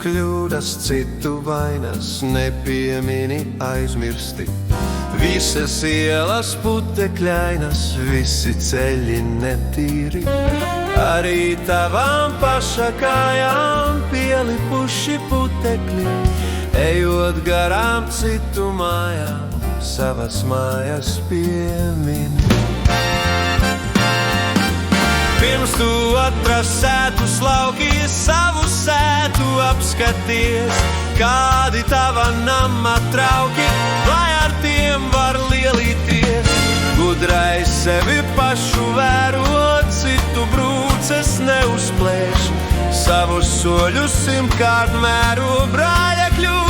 kļūdas, citu vainas, nepiemini aizmirsti. Visas ielas putekļainas, visi ceļi netīri, arī tavām pašakājām pielipuši putekļi. Ejot garām citu mājām, savas mājas piemini. Pirms tu atrast sētu slaukī, savu sētu apskaties, kādi tava nama trauki, lai ar tiem var lielīties. Gudrais sevi pašu vērot, citu brūces neuzplēš, savus soļus 100 kārt mēro, brāļa kļūt.